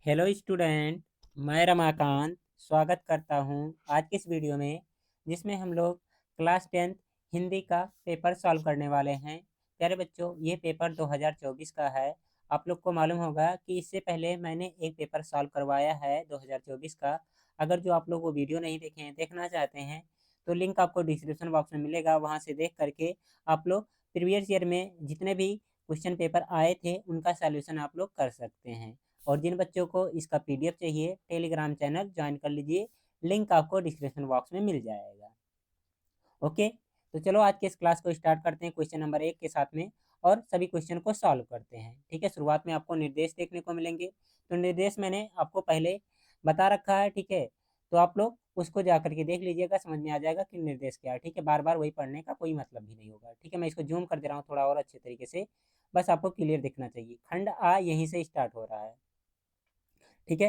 Hello student. मैं रमाकांत स्वागत करता हूं आज के इस वीडियो में, जिसमें हम लोग क्लास 10th हिंदी का पेपर सॉल्व करने वाले हैं। प्यारे बच्चों, ये पेपर 2024 का है। आप लोग को मालूम होगा कि इससे पहले मैंने एक पेपर सॉल्व करवाया है 2024 का। अगर जो आप लोग वो वीडियो नहीं देखे हैं, देखना चाहते हैं, तो लिंक आपको डिस्क्रिप्शन बॉक्स में मिलेगा। वहाँ से देख करके आप लोग प्रीवियस ईयर में जितने भी क्वेश्चन पेपर आए थे उनका सॉल्यूशन आप लोग कर सकते हैं। और जिन बच्चों को इसका पीडीएफ चाहिए, टेलीग्राम चैनल ज्वाइन कर लीजिए, लिंक आपको डिस्क्रिप्शन बॉक्स में मिल जाएगा। ओके, तो चलो आज के इस क्लास को स्टार्ट करते हैं क्वेश्चन नंबर 1 के साथ में, और सभी क्वेश्चन को सॉल्व करते हैं। ठीक है, शुरुआत में आपको निर्देश देखने को मिलेंगे। तो निर्देश मैंने आपको पहले बता रखा है, ठीक है। तो आप लोग उसको जा करके देख लीजिएगा, समझ में आ जाएगा कि निर्देश क्या है। ठीक है, बार बार वही पढ़ने का कोई मतलब भी नहीं होगा। ठीक है, मैं इसको जूम कर दे रहा हूँ थोड़ा और अच्छे तरीके से, बस आपको क्लियर दिखना चाहिए। खंड आ यहीं से स्टार्ट हो रहा है। ठीक है।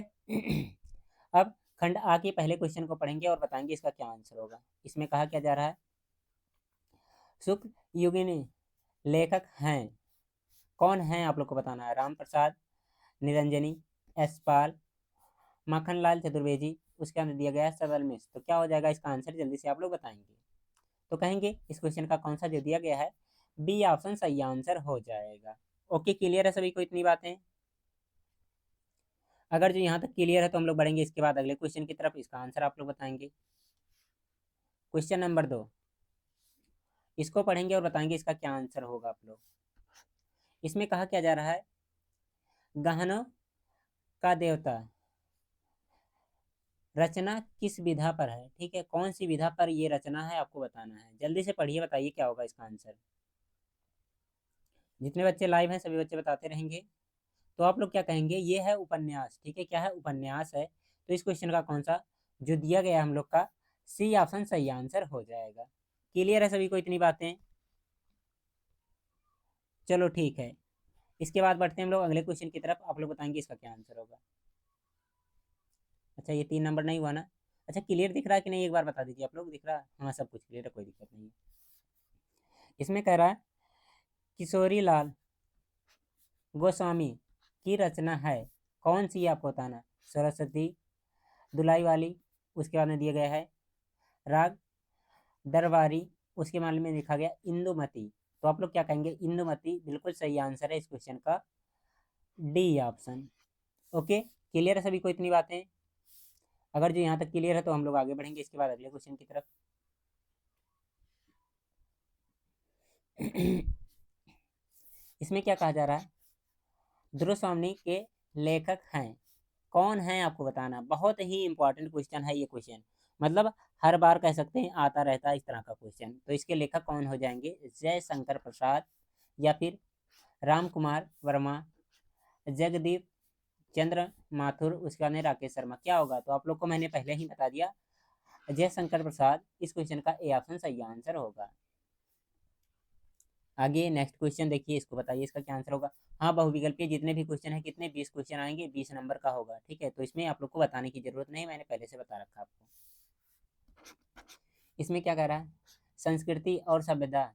अब खंड आ के पहले क्वेश्चन को पढ़ेंगे और बताएंगे इसका क्या आंसर होगा। इसमें कहा क्या जा रहा है, शुक्ल युगिनी लेखक हैं। कौन है आप लोग को बताना है। राम प्रसाद, निरंजनी, यशपाल, माखनलाल चतुर्वेदी, उसके अंदर दिया गया है सदल मिश्र। तो क्या हो जाएगा इसका आंसर, जल्दी से आप लोग बताएंगे। तो कहेंगे इस क्वेश्चन का कौन सा जो दिया गया है, बी ऑप्शन सही आंसर हो जाएगा। ओके, क्लियर है सभी को इतनी बातें। अगर जो यहाँ तक क्लियर है तो हम लोग बढ़ेंगे इसके बाद अगले क्वेश्चन की तरफ। इसका आंसर आप लोग बताएंगे। क्वेश्चन नंबर 2, इसको पढ़ेंगे और बताएंगे इसका क्या आंसर होगा आप लोग। इसमें कहा क्या जा रहा है, गहनों का देवता रचना किस विधा पर है। ठीक है, कौन सी विधा पर ये रचना है आपको बताना है। जल्दी से पढ़िए, बताइए क्या होगा इसका आंसर। जितने बच्चे लाइव हैं सभी बच्चे बताते रहेंगे। तो आप लोग क्या कहेंगे, ये है उपन्यास। ठीक है, क्या है, उपन्यास है। तो इस क्वेश्चन का कौन सा जो दिया गया है हम लोग का, सी ऑप्शन सही आंसर हो जाएगा। क्लियर है सभी को इतनी बातें। चलो ठीक है, इसके बाद बढ़ते हैं हम लोग अगले क्वेश्चन की तरफ। आप लोग बताएंगे इसका क्या आंसर होगा। अच्छा, ये 3 नंबर नहीं हुआ ना। अच्छा, क्लियर दिख रहा है कि नहीं, एक बार बता दीजिए। आप लोग दिख रहा है, हाँ सब कुछ क्लियर है, कोई दिक्कत नहीं है। इसमें कह रहा है किशोरी लाल गोस्वामी की रचना है। कौन सी, आपको बताना। सरस्वती, दुलाई वाली, उसके बाद में दिया गया है राग दरबारी, उसके मामले में लिखा गया इंदुमती। तो आप लोग क्या कहेंगे, इंदुमती बिल्कुल सही आंसर है इस क्वेश्चन का, डी ऑप्शन। ओके, क्लियर है सभी को इतनी बातें। अगर जो यहाँ तक क्लियर है तो हम लोग आगे बढ़ेंगे इसके बाद अगले क्वेश्चन की तरफ। इसमें क्या कहा जा रहा है, ध्रुव स्वामी के लेखक हैं। कौन है आपको बताना। बहुत ही इंपॉर्टेंट क्वेश्चन है ये क्वेश्चन, मतलब हर बार कह सकते हैं आता रहता है इस तरह का क्वेश्चन। तो इसके लेखक कौन हो जाएंगे, जय शंकर प्रसाद, या फिर राम कुमार वर्मा, जगदीप चंद्र माथुर, उसके बाद में राकेश शर्मा। क्या होगा, तो आप लोग को मैंने पहले ही बता दिया, जय शंकर प्रसाद इस क्वेश्चन का ए ऑप्शन सही आंसर होगा। आगे नेक्स्ट क्वेश्चन देखिए, इसको बताइए इसका क्या आंसर होगा। हाँ, बहुविकल्पीय जितने भी क्वेश्चन है, कितने 20 क्वेश्चन आएंगे, 20 नंबर का होगा। ठीक है, तो इसमें आप लोग को बताने की जरूरत नहीं, मैंने पहले से बता रखा आपको। इसमें क्या कह रहा है, संस्कृति और सभ्यता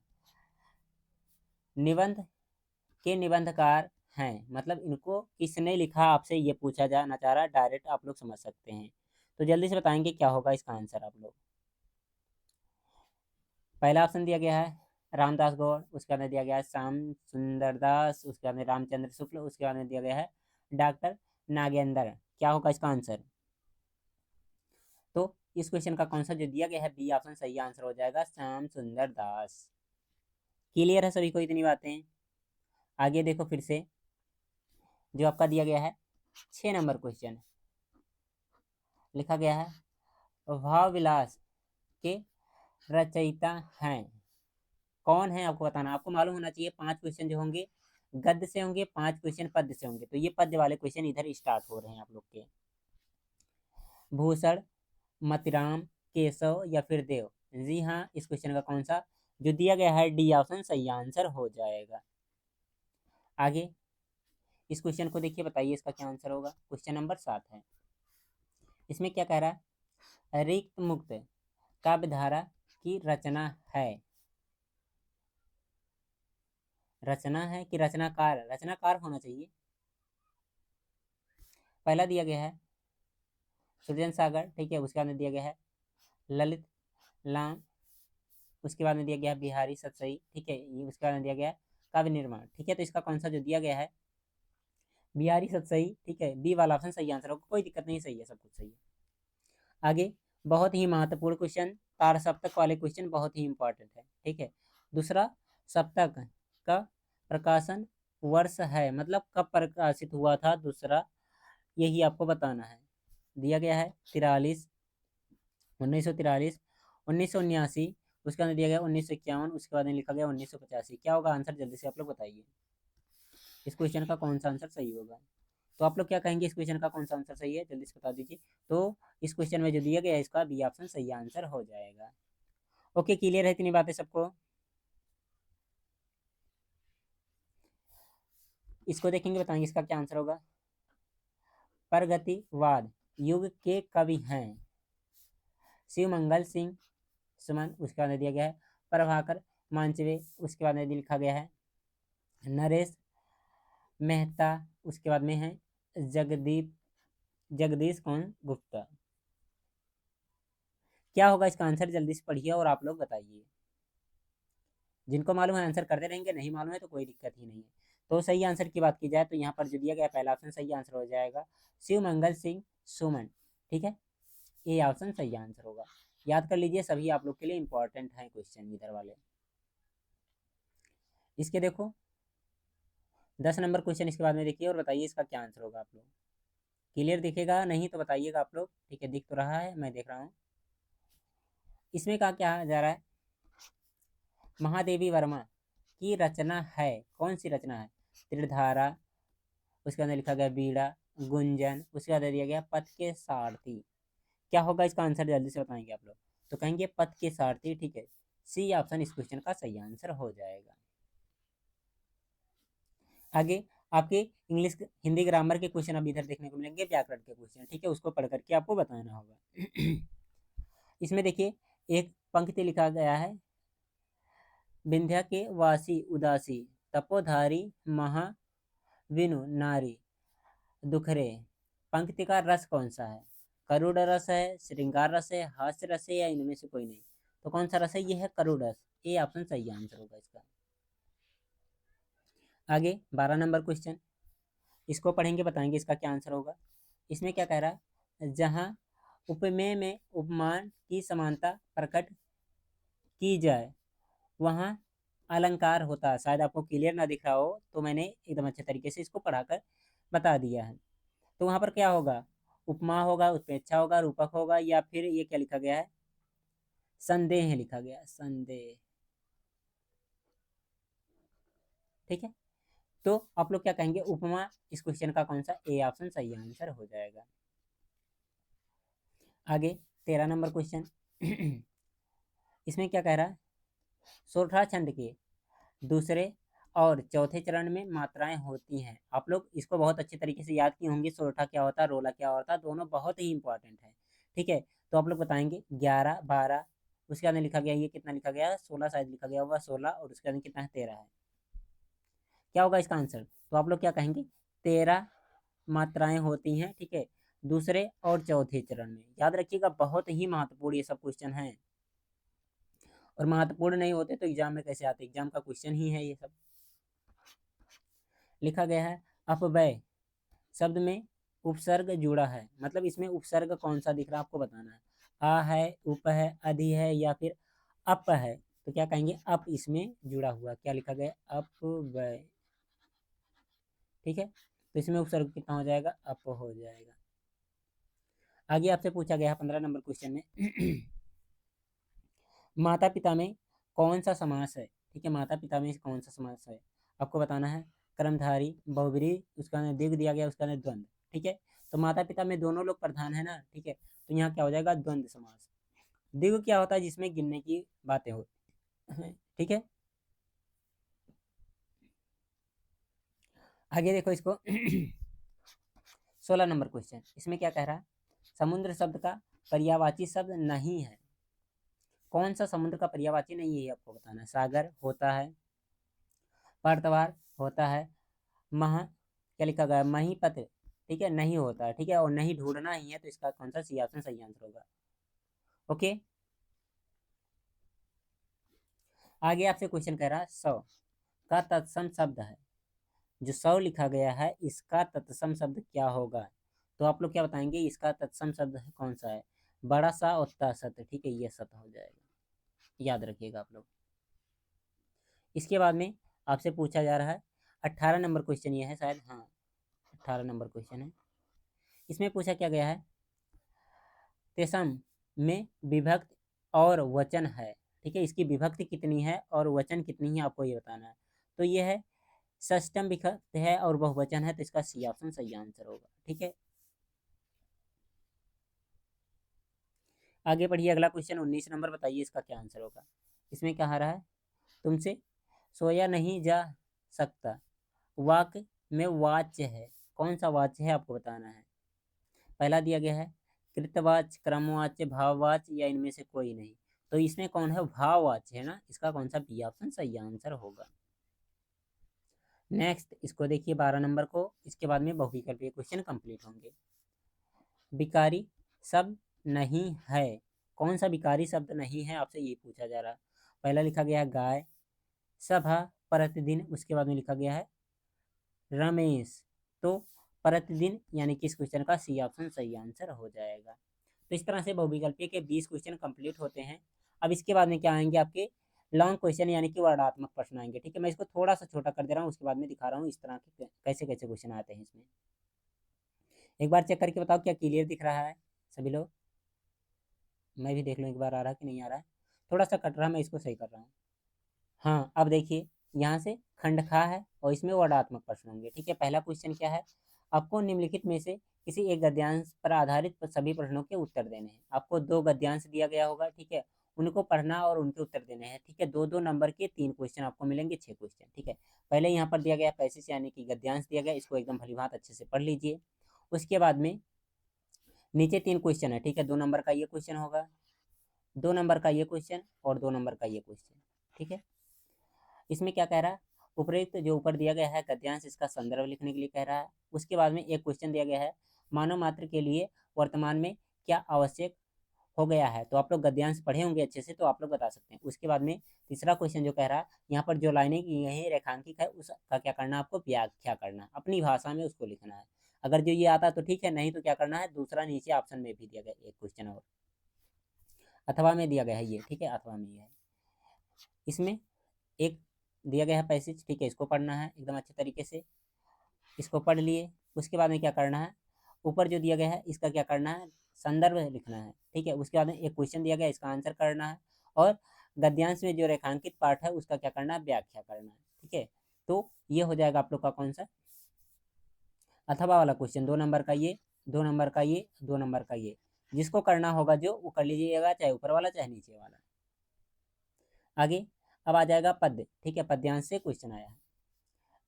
निबंध के निबंधकार हैं। मतलब इनको किसने लिखा, आपसे ये पूछा जाना चाह रहा है, डायरेक्ट आप लोग समझ सकते हैं। तो जल्दी से बताएंगे क्या होगा इसका आंसर आप लोग। पहला ऑप्शन दिया गया है रामदास गौड़, उसके बाद में दिया गया है श्याम सुंदर दास, उसके बाद में रामचंद्र शुक्ल, उसके बाद में दिया गया है डॉक्टर नागेंद्र। क्या होगा इसका आंसर। तो इस क्वेश्चन का कौन सा जो दिया गया है, बी ऑप्शन सही आंसर हो जाएगा, श्याम सुंदर दास। क्लियर है सभी को इतनी बातें। आगे देखो फिर से, जो आपका दिया गया है 6 नंबर क्वेश्चन, लिखा गया है भाव विलास के रचयिता हैं। कौन है आपको बताना। आपको मालूम होना चाहिए 5 क्वेश्चन जो होंगे गद्य से होंगे, 5 क्वेश्चन पद्य से होंगे। तो ये पद्य वाले क्वेश्चन इधर स्टार्ट हो रहे हैं आप लोग के। भूषण, मतिराम, केशव, या फिर देव। जी हाँ, इस क्वेश्चन का कौन सा जो दिया गया है, डी ऑप्शन सही आंसर हो जाएगा। आगे इस क्वेश्चन को देखिए, बताइए इसका क्या आंसर होगा। क्वेश्चन नंबर 7 है। इसमें क्या कह रहा है, रिक्त मुक्त काव्यधारा की रचना है। रचना है कि रचनाकार, रचनाकार होना चाहिए। पहला दिया गया है सृजन सागर, ठीक है, उसके बाद में दिया गया है ललित लाम, उसके बाद में दिया गया है बिहारी सतसई, ठीक है, ये उसके बाद में दिया गया है काव्य निर्माण, ठीक है। तो इसका कौन सा जो दिया गया है बिहारी सतसई, ठीक है, बी वाला ऑप्शन सही आंसर होगा, कोई दिक्कत नहीं, सही है, सब कुछ सही है। आगे बहुत ही महत्वपूर्ण क्वेश्चन, तार सप्तक वाले क्वेश्चन बहुत ही इंपॉर्टेंट है, ठीक है। दूसरा सप्तक का प्रकाशन वर्ष है, मतलब कब प्रकाशित हुआ था दूसरा, यही आपको बताना है। दिया गया है 43, 1943, 1979, उसके अंदर दिया गया 1951, उसके बाद में लिखा गया 1985। क्या होगा आंसर, जल्दी से आप लोग बताइए, इस क्वेश्चन का कौन सा आंसर सही होगा। तो आप लोग क्या कहेंगे, इस क्वेश्चन का कौन सा आंसर सही है, जल्दी से बता दीजिए। तो इस क्वेश्चन में जो दिया गया है इसका बी ऑप्शन सही आंसर हो जाएगा। ओके, क्लियर है इतनी बातें सबको। इसको देखेंगे, बताएंगे इसका क्या आंसर होगा। प्रगतिवाद युग के कवि हैं शिवमंगल सिंह सुमन, उसके बाद दिया गया है प्रभाकर मांचवे, उसके बाद में लिखा गया है नरेश मेहता, उसके बाद में है जगदीप जगदीश कौन गुप्ता। क्या होगा इसका आंसर, जल्दी से पढ़िए और आप लोग बताइए। जिनको मालूम है आंसर करते रहेंगे, नहीं मालूम है तो कोई दिक्कत ही नहीं है। तो सही आंसर की बात की जाए तो यहाँ पर जो दिया गया पहला ऑप्शन सही आंसर हो जाएगा शिव मंगल सिंह सुमन, ठीक है, ये ऑप्शन सही आंसर होगा। याद कर लीजिए, सभी आप लोग के लिए इंपॉर्टेंट है क्वेश्चन इधर वाले। इसके देखो 10 नंबर क्वेश्चन इसके बाद में देखिए और बताइए इसका क्या आंसर होगा। आप लोग क्लियर दिखेगा, नहीं तो बताइएगा आप लोग, ठीक है, दिख तो रहा है, मैं देख रहा हूँ। इसमें कहा क्या जा रहा है, महादेवी वर्मा की रचना है, कौन सी रचना है, त्रिधारा, उसके अंदर लिखा गया बीड़ा, गुंजन, उसके बाद दिया गया पथ के सारथी। क्या होगा इसका आंसर, जल्दी से बताएंगे आप लोग। तो कहेंगे पथ के सारथी, ठीक है, सी ऑप्शन इस क्वेश्चन का सही आंसर हो जाएगा। आगे आपके इंग्लिश हिंदी ग्रामर के क्वेश्चन अब इधर देखने को मिलेंगे, व्याकरण के क्वेश्चन, ठीक है, उसको पढ़ करके आपको बताना होगा। इसमें देखिए एक पंक्ति लिखा गया है विंध्या के वासी उदासी तपोधारी महा विनु नारी दुखरे, पंक्ति का रस कौन सा है, करुण रस है, श्रृंगार रस है, हास्य रस है, या इनमें से कोई नहीं। तो कौन सा रस है, ये है करुण रस, ये ऑप्शन सही आंसर होगा इसका। आगे 12 नंबर क्वेश्चन, इसको पढ़ेंगे, बताएंगे इसका क्या आंसर होगा। इसमें क्या कह रहा है, जहां उपमेय में उपमान की समानता प्रकट की जाए वहां अलंकार होता है। शायद आपको क्लियर ना दिख रहा हो तो मैंने एकदम अच्छे तरीके से इसको पढ़ाकर बता दिया है। तो वहां पर क्या होगा, उपमा होगा, उत्प्रेक्षा होगा, रूपक होगा, या फिर ये क्या लिखा गया है, संदेह लिखा गया है, संदेह, ठीक है। तो आप लोग क्या कहेंगे, उपमा इस क्वेश्चन का कौन सा, ए ऑप्शन सही आंसर हो जाएगा। आगे 13 नंबर क्वेश्चन, इसमें क्या कह रहा है, सोरठा छंद के दूसरे और चौथे चरण में मात्राएं होती हैं। आप लोग इसको बहुत अच्छे तरीके से याद किए होंगे, सोरठा क्या होता है, रोला क्या होता है, दोनों बहुत ही इंपॉर्टेंट है, ठीक है। तो आप लोग बताएंगे 11, 12, उसके बाद में लिखा गया, ये कितना लिखा गया, 16 शायद लिखा गया होगा, 16, और उसके बाद में कितना है, 13 है। क्या होगा इसका आंसर, तो आप लोग क्या कहेंगे, 13 मात्राएं होती हैं, ठीक है, दूसरे और चौथे चरण में। याद रखिएगा, बहुत ही महत्वपूर्ण ये सब क्वेश्चन हैं, और महत्वपूर्ण नहीं होते तो एग्जाम में कैसे आते, एग्जाम का क्वेश्चन ही है ये सब। लिखा गया है अपव्यय शब्द में उपसर्ग जुड़ा है, मतलब इसमें उपसर्ग कौन सा दिख रहा है आपको बताना है, आ है, उप है, अधि है, या फिर अप है। तो क्या कहेंगे, अप इसमें जुड़ा हुआ, क्या लिखा गया, अपव्यय, ठीक है। तो इसमें उपसर्ग कितना हो जाएगा, अप हो जाएगा। आगे आपसे पूछा गया है 15 नंबर क्वेश्चन में माता पिता में कौन सा समास है, ठीक है, माता पिता में कौन सा समास है, आपको बताना है। कर्मधारी, बहुब्रीहि, उसका दीर्घ दिया गया, उसका द्वंद्व, ठीक है। तो माता पिता में दोनों लोग प्रधान है ना, ठीक है, तो यहाँ क्या हो जाएगा, द्वंद्व समास। दीर्घ क्या होता है, जिसमें गिनने की बातें हो, ठीक है। आगे देखो इसको 16 नंबर क्वेश्चन, इसमें क्या कह रहा है, समुद्र शब्द का पर्यायवाची शब्द नहीं है, कौन सा समुद्र का पर्यायवाची नहीं है, आपको बताना है। सागर होता है, पर्तवार होता है, महा क्या लिखा गया, महीपत, ठीक है, नहीं होता है, ठीक है, और नहीं ढूंढना ही है, तो इसका कौन सा सी ऑप्शन सही आंसर होगा। ओके, आगे आपसे क्वेश्चन कह रहा है 100 का तत्सम शब्द है। जो 100 लिखा गया है इसका तत्सम शब्द क्या होगा? तो आप लोग क्या बताएंगे, इसका तत्सम शब्द कौन सा है? बड़ा सा और ता सत, ठीक है, ये सत हो जाएगा, याद रखिएगा आप लोग। इसके बाद में आपसे पूछा जा रहा है 18 नंबर क्वेश्चन, ये है शायद, हाँ 18 नंबर क्वेश्चन है। इसमें पूछा क्या गया है, तेसम में विभक्ति और वचन है, ठीक है, इसकी विभक्ति कितनी है और वचन कितनी है, आपको ये बताना है। तो ये है षष्टम विभक्ति है और बहुवचन है, तो इसका सी ऑप्शन सही आंसर होगा, ठीक है। आगे बढ़िए, अगला क्वेश्चन 19 नंबर, बताइए इसका क्या आंसर होगा। इसमें क्या आ रहा है, तुमसे सोया नहीं जा सकता, वाक्य में वाच्य है, कौन सा वाच्य है आपको बताना है। पहला दिया गया है कृतवाच्य, क्रमवाच्य, भाववाच्य या इनमें से कोई नहीं। तो इसमें कौन है, भाववाच्य है ना, इसका कौन सा बी ऑप्शन सही आंसर होगा। नेक्स्ट इसको देखिए 12 नंबर को, इसके बाद में बहुविकल्पीय क्वेश्चन कंप्लीट होंगे। विकारी शब्द नहीं है, कौन सा विकारी शब्द नहीं है, आपसे ये पूछा जा रहा है। पहला लिखा गया है गाय, सभा, प्रतिदिन, उसके बाद में लिखा गया है रमेश। तो प्रतिदिन यानी कि इस क्वेश्चन का सी ऑप्शन सही आंसर हो जाएगा। तो इस तरह से बहुविकल्पीय के 20 क्वेश्चन कंप्लीट होते हैं। अब इसके बाद में क्या आएंगे, आपके लॉन्ग क्वेश्चन यानी कि वर्णात्मक प्रश्न आएंगे, ठीक है। मैं इसको थोड़ा सा छोटा कर दे रहा हूँ, उसके बाद में दिखा रहा हूँ इस तरह के कैसे कैसे क्वेश्चन आते हैं इसमें। एक बार चेक करके बताओ क्या क्लियर दिख रहा है सभी लोग। मैं भी देख लूँ एक बार आ रहा है कि नहीं आ रहा है, थोड़ा सा कट रहा है, मैं इसको सही कर रहा हूँ। हाँ अब देखिए, यहाँ से खंड खा है और इसमें वर्णात्मक प्रश्न होंगे, ठीक है। पहला क्वेश्चन क्या है, आपको निम्नलिखित में से किसी एक गद्यांश पर आधारित सभी प्रश्नों के उत्तर देने हैं। आपको 2 गद्यांश दिया गया होगा, ठीक है, उनको पढ़ना और उनके उत्तर देने हैं, ठीक है। 2-2 नंबर के 3 क्वेश्चन आपको मिलेंगे, 6 क्वेश्चन, ठीक है। पहले यहाँ पर दिया गया पैसेज यानी कि गद्यांश दिया गया, इसको एकदम भलीभांत अच्छे से पढ़ लीजिए। उसके बाद में नीचे 3 क्वेश्चन है, ठीक है, 2 नंबर का ये क्वेश्चन होगा, 2 नंबर का ये क्वेश्चन और 2 नंबर का ये क्वेश्चन, ठीक है। इसमें क्या कह रहा है, उपरोक्त जो ऊपर दिया गया है गद्यांश, इसका संदर्भ लिखने के लिए कह रहा है। उसके बाद में एक क्वेश्चन दिया गया है, मानव मात्र के लिए वर्तमान में क्या आवश्यक हो गया है। तो आप लोग गद्यांश पढ़े होंगे अच्छे से, तो आप लोग बता सकते हैं। उसके बाद में तीसरा क्वेश्चन जो कह रहा है, यहाँ पर जो लाइनें की गई हैं रेखांकित है, उसका क्या करना है, आपको व्याख्या करना, अपनी भाषा में उसको लिखना है। अगर जो ये आता तो ठीक है, नहीं तो क्या करना है, दूसरा नीचे ऑप्शन में भी दिया गया एक क्वेश्चन और अथवा में दिया गया है ये, ठीक है, अथवा में ये है। इसमें एक दिया गया है पैसेज, ठीक है, इसको पढ़ना है एकदम अच्छे तरीके से। इसको पढ़ लिए, उसके बाद में क्या करना है, ऊपर जो दिया गया है इसका क्या करना है, संदर्भ लिखना है, ठीक है। उसके बाद में एक क्वेश्चन दिया गया, इसका आंसर करना है, और गद्यांश में जो रेखांकित पार्ट है उसका क्या करना है, व्याख्या करना है, ठीक है। तो ये हो जाएगा आप लोग का कौन सा, अथवा वाला क्वेश्चन, 2 नंबर का ये, 2 नंबर का ये, 2 नंबर का ये, जिसको करना होगा जो वो कर लीजिएगा, चाहे ऊपर वाला चाहे नीचे वाला। आगे अब आ जाएगा पद्य, ठीक है, पद्यांश से क्वेश्चन आया है।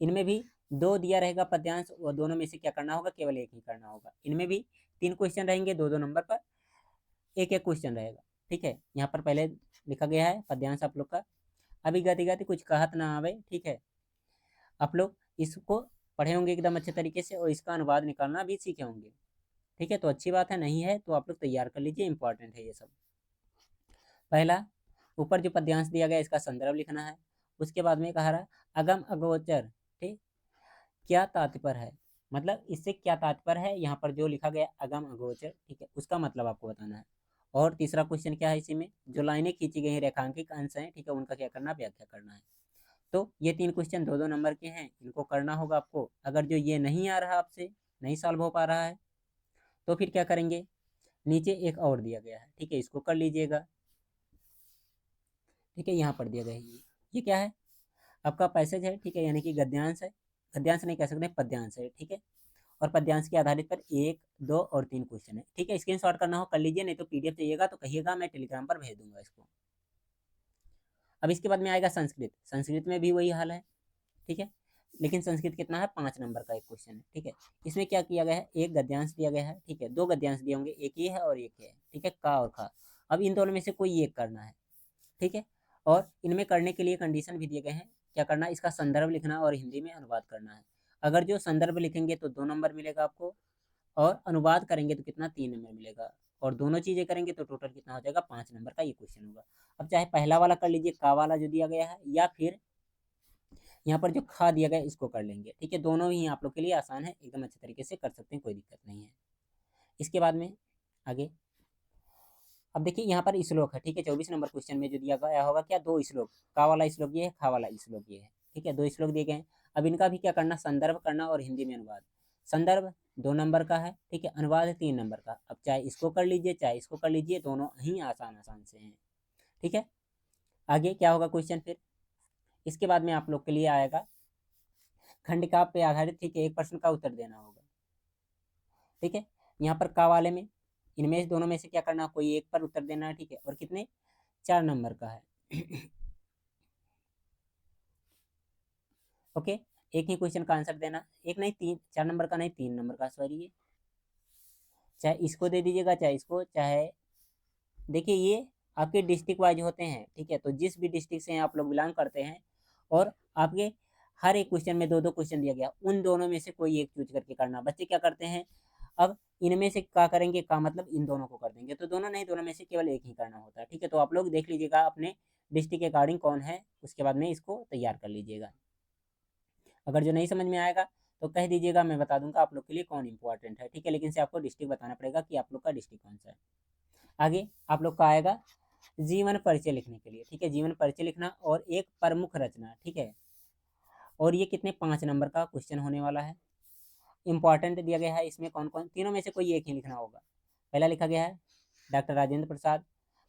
इनमें भी 2 दिया रहेगा पद्यांश, और दोनों में से क्या करना होगा, केवल एक ही करना होगा। इनमें भी 3 क्वेश्चन रहेंगे, 2-2 नंबर पर, एक एक क्वेश्चन रहेगा, ठीक है। यहाँ पर पहले लिखा गया है पद्यांश आप लोग का, अभी गति गति कुछ कहत ना आवे, ठीक है। आप लोग इसको पढ़े होंगे एकदम अच्छे तरीके से, और इसका अनुवाद निकालना भी सीखे होंगे, ठीक है। तो अच्छी बात है, नहीं है तो आप लोग तैयार कर लीजिए, इंपॉर्टेंट है ये सब। पहला, ऊपर जो पद्यांश दिया गया इसका संदर्भ लिखना है। उसके बाद में कहा रहा अगम अगोचर, ठीक, क्या तात्पर्य है, मतलब इससे क्या तात्पर्य है, यहाँ पर जो लिखा गया अगम अगोचर, ठीक है, उसका मतलब आपको बताना है। और तीसरा क्वेश्चन क्या है, इसी में जो लाइनें खींची गई हैं रेखांकित अंश हैं, ठीक है, उनका क्या करना, व्याख्या करना है। तो ये 3 क्वेश्चन 2-2 नंबर के हैं, इनको करना होगा आपको। अगर जो ये नहीं आ रहा आपसे, नहीं सॉल्व हो पा रहा है, तो फिर क्या करेंगे, नीचे एक और दिया गया है, ठीक है, इसको कर लीजिएगा, ठीक है। यहाँ पर दिया गया है ये क्या है, आपका पैसेज है, ठीक है, यानी कि गद्यांश है, गद्यांश नहीं कह सकते, पद्यांश है, ठीक है। और पद्यांश के आधारित पर 1, 2 और 3 क्वेश्चन है, ठीक है। स्क्रीनशॉट करना हो कर लीजिए, नहीं तो पीडीएफ चाहिएगा तो कहिएगा, मैं टेलीग्राम पर भेज दूंगा इसको। अब इसके बाद में आएगा संस्कृत, संस्कृत में भी वही हाल है, ठीक है। लेकिन संस्कृत कितना है, 5 नंबर का एक क्वेश्चन है, ठीक है। इसमें क्या किया गया है, एक गद्यांश दिया गया है, ठीक है, 2 गद्यांश दिए होंगे, एक ये है और एक है, ठीक है, का और खा। अब इन दोनों में से कोई एक करना है, ठीक है। और इनमें करने के लिए कंडीशन भी दिए गए हैं, क्या करना है, इसका संदर्भ लिखना और हिंदी में अनुवाद करना है। अगर जो संदर्भ लिखेंगे तो 2 नंबर मिलेगा आपको, और अनुवाद करेंगे तो कितना 3 नंबर मिलेगा, और दोनों चीज़ें करेंगे तो टोटल कितना हो जाएगा 5 नंबर का ये क्वेश्चन होगा। अब चाहे पहला वाला कर लीजिए, का वाला जो दिया गया है, या फिर यहाँ पर जो खा दिया गया है इसको कर लेंगे। ठीक है, दोनों ही आप लोग के लिए आसान है, एकदम अच्छे तरीके से कर सकते हैं, कोई दिक्कत नहीं है। इसके बाद में आगे अब देखिए यहाँ पर श्लोक है। ठीक है, 24 नंबर क्वेश्चन में जो दिया गया होगा क्या, 2 श्लोक, का वाला श्लोक ये है, खा वाला श्लोक ये है। ठीक है, 2 श्लोक दिए गए हैं। अब इनका भी क्या करना, संदर्भ करना और हिंदी में अनुवाद। संदर्भ 2 नंबर का है, ठीक है, अनुवाद है 3 नंबर का। अब चाहे इसको कर लीजिए चाहे इसको कर लीजिए, दोनों ही आसान आसान से हैं। ठीक है, आगे क्या होगा क्वेश्चन फिर, इसके बाद में आप लोग के लिए आएगा खंडिका पे आधारित। ठीक है, एक प्रश्न का उत्तर देना होगा। ठीक है, यहाँ पर का वाले में इनमें से दोनों में से क्या करना, कोई एक पर उत्तर देना है। ठीक है, और कितने, 4 नंबर का है। ओके, एक ही क्वेश्चन का आंसर देना, एक नहीं 3, 4 नंबर का नहीं 3 नंबर का, सॉरी ये, चाहे इसको दे दीजिएगा चाहे इसको, चाहे देखिए ये आपके डिस्ट्रिक्ट वाइज होते हैं। ठीक है, तो जिस भी डिस्ट्रिक्ट से आप लोग बिलोंग करते हैं और आपके हर एक क्वेश्चन में 2-2 क्वेश्चन दिया गया, उन दोनों में से कोई एक चूज करके करना। बच्चे क्या करते हैं, अब इनमें से क्या करेंगे, का मतलब इन दोनों को कर देंगे, तो दोनों नहीं, दोनों में से केवल एक ही करना होता है। ठीक है, तो आप लोग देख लीजिएगा अपने डिस्ट्रिक्ट के अकॉर्डिंग कौन है, उसके बाद में इसको तैयार कर लीजिएगा। अगर जो नहीं समझ में आएगा तो कह दीजिएगा, मैं बता दूंगा आप लोग के लिए कौन इंपॉर्टेंट है। ठीक है, लेकिन से आपको डिस्ट्रिक्ट बताना पड़ेगा कि आप लोग का डिस्ट्रिक्ट कौन सा है। आगे आप लोग का आएगा जीवन परिचय लिखने के लिए। ठीक है, जीवन परिचय लिखना और एक प्रमुख रचना। ठीक है, और ये कितने, 5 नंबर का क्वेश्चन होने वाला है। इंपॉर्टेंट दिया गया है, इसमें कौन कौन, तीनों में से कोई एक ही लिखना होगा। पहला लिखा गया है डॉक्टर राजेंद्र प्रसाद,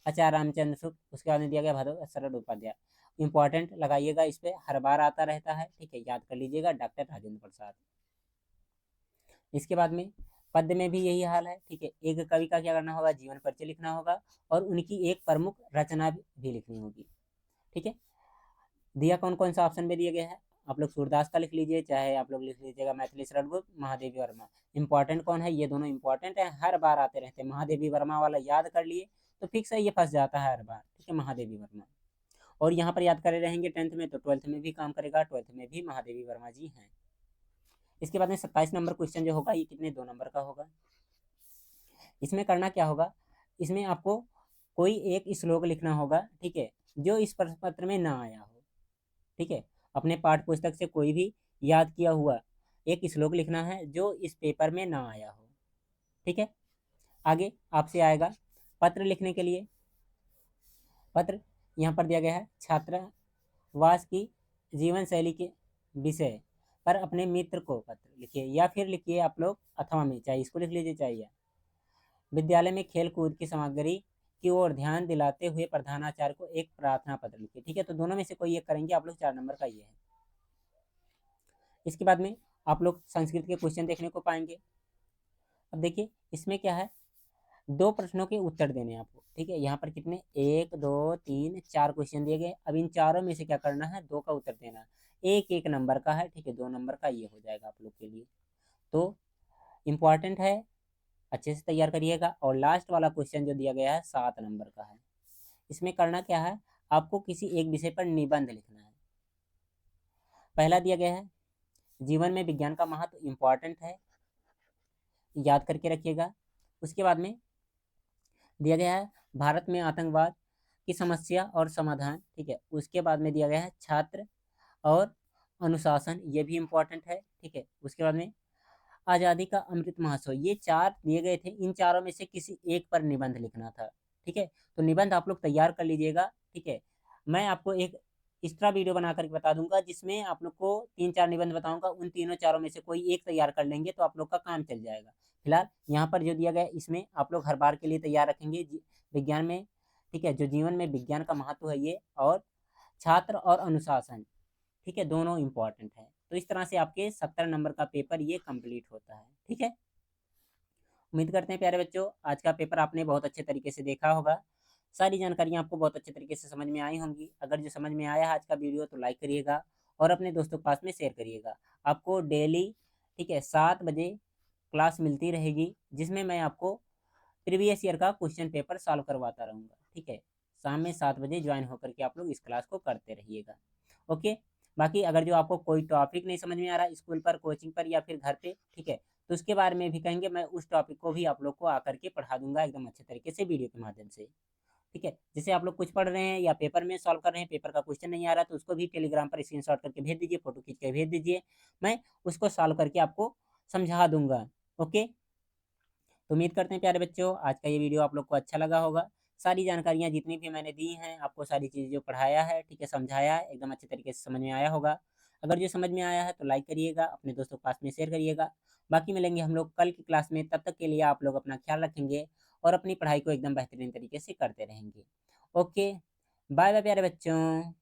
आचार्य रामचंद्र शुक्ल, उसके बाद में दिया गया भगवत शरण उपाध्याय। इंपॉर्टेंट लगाइएगा, इस पर हर बार आता रहता है। ठीक है, याद कर लीजिएगा डॉक्टर राजेंद्र प्रसाद। इसके बाद में पद्य में भी यही हाल है। ठीक है, एक कवि का क्या करना होगा, जीवन परिचय लिखना होगा और उनकी एक प्रमुख रचना भी लिखनी होगी। ठीक है, दिया कौन कौन सा ऑप्शन में दिया गया है, आप लोग सूरदास का लिख लीजिए, चाहे आप लोग लिख लीजिएगा मैथिली शरण गुप्त, महादेवी वर्मा। इंपॉर्टेंट कौन है, ये दोनों इंपॉर्टेंट है, हर बार आते रहते हैं। महादेवी वर्मा वाला याद कर लिए तो फिक्स है, ये फंस जाता है हर बार। ठीक है, महादेवी वर्मा, और यहाँ पर याद करे रहेंगे 10th में तो 12th में भी काम करेगा, 12th में भी महादेवी वर्मा जी हैं। इसके बाद में 27 नंबर क्वेश्चन जो होगा ये कितने, 2 नंबर का होगा। इसमें करना क्या होगा, इसमें आपको कोई एक श्लोक लिखना होगा। ठीक है, जो इस प्रश्न पत्र में ना आया हो। ठीक है, अपने पाठ्य पुस्तक से कोई भी याद किया हुआ एक श्लोक लिखना है जो इस पेपर में ना आया हो। ठीक है, आगे आपसे आएगा पत्र लिखने के लिए। पत्र यहाँ पर दिया गया है, छात्रावास की जीवन शैली के विषय पर अपने मित्र को पत्र लिखिए, या फिर लिखिए आप लोग अथवा में, चाहे इसको लिख लीजिए चाहे या विद्यालय में खेल कूद की सामग्री की ओर ध्यान दिलाते हुए प्रधानाचार्य को एक प्रार्थना पत्र लिखिए। ठीक है, तो दोनों में से कोई एक करेंगे आप लोग, 4 नंबर का ये है। इसके बाद में आप लोग संस्कृत के क्वेश्चन देखने को पाएंगे। अब देखिए इसमें क्या है, 2 प्रश्नों के उत्तर देने हैं आपको। ठीक है, यहाँ पर कितने, 1 2 3 4 क्वेश्चन दिए गए। अब इन चारों में से क्या करना है, 2 का उत्तर देना है, एक एक नंबर का है। ठीक है, 2 नंबर का ये हो जाएगा आप लोग के लिए, तो इम्पॉर्टेंट है, अच्छे से तैयार करिएगा। और लास्ट वाला क्वेश्चन जो दिया गया है 7 नंबर का है। इसमें करना क्या है, आपको किसी एक विषय पर निबंध लिखना है। पहला दिया गया है जीवन में विज्ञान का महत्व, इम्पॉर्टेंट है, याद करके रखिएगा। उसके बाद में दिया गया है भारत में आतंकवाद की समस्या और समाधान। ठीक है, उसके बाद में दिया गया है छात्र और अनुशासन, ये भी इम्पोर्टेंट है। ठीक है, उसके बाद में आज़ादी का अमृत महोत्सव, ये 4 दिए गए थे, इन चारों में से किसी एक पर निबंध लिखना था। ठीक है, तो निबंध आप लोग तैयार कर लीजिएगा। ठीक है, मैं आपको एक एक्स्ट्रा वीडियो बना करके बता दूंगा जिसमें आप लोग को 3-4 निबंध बताऊंगा, उन तीनों चारों में से कोई एक तैयार कर लेंगे तो आप लोग का काम चल जाएगा। फिलहाल यहाँ पर जो दिया गया है इसमें आप लोग हर बार के लिए तैयार रखेंगे विज्ञान में। ठीक है, जो जीवन में विज्ञान का महत्व है ये, और छात्र और अनुशासन। ठीक है, दोनों इंपॉर्टेंट है। तो इस तरह से आपके 70 नंबर का पेपर ये कंप्लीट होता है। ठीक है, उम्मीद करते हैं प्यारे बच्चों आज का पेपर आपने बहुत अच्छे तरीके से देखा होगा, सारी जानकारियाँ आपको बहुत अच्छे तरीके से समझ में आई होंगी। अगर जो समझ में आया है आज का वीडियो तो लाइक करिएगा और अपने दोस्तों के पास में शेयर करिएगा। आपको डेली, ठीक है, 7 बजे क्लास मिलती रहेगी जिसमें मैं आपको प्रीवियस ईयर का क्वेश्चन पेपर सॉल्व करवाता रहूँगा। ठीक है, शाम में 7 बजे ज्वाइन होकर के आप लोग इस क्लास को करते रहिएगा। ओके, बाकी अगर जो आपको कोई टॉपिक नहीं समझ में आ रहा है स्कूल पर, कोचिंग पर या फिर घर पे, ठीक है, तो उसके बारे में भी कहेंगे। मैं उस टॉपिक को भी आप लोग को आकर के पढ़ा दूंगा एकदम अच्छे तरीके से वीडियो के माध्यम से। ठीक है, जैसे आप लोग कुछ पढ़ रहे हैं या पेपर में सॉल्व कर रहे हैं, पेपर का क्वेश्चन नहीं आ रहा तो उसको भी टेलीग्राम पर स्क्रीनशॉट करके भेज दीजिए, फोटो खींच के भेज दीजिए, मैं उसको सॉल्व करके आपको समझा दूंगा। ओके, तो उम्मीद करते हैं प्यारे बच्चों आज का ये वीडियो आप लोग को अच्छा लगा होगा। सारी जानकारियाँ जितनी भी मैंने दी हैं आपको, सारी चीज़ें जो पढ़ाया है, ठीक है, समझाया है, एकदम अच्छे तरीके से समझ में आया होगा। अगर जो समझ में आया है तो लाइक करिएगा, अपने दोस्तों के पास में शेयर करिएगा। बाकी मिलेंगे हम लोग कल की क्लास में, तब तक के लिए आप लोग अपना ख्याल रखेंगे और अपनी पढ़ाई को एकदम बेहतरीन तरीके से करते रहेंगे। ओके, बाय बाय प्यारे बच्चों।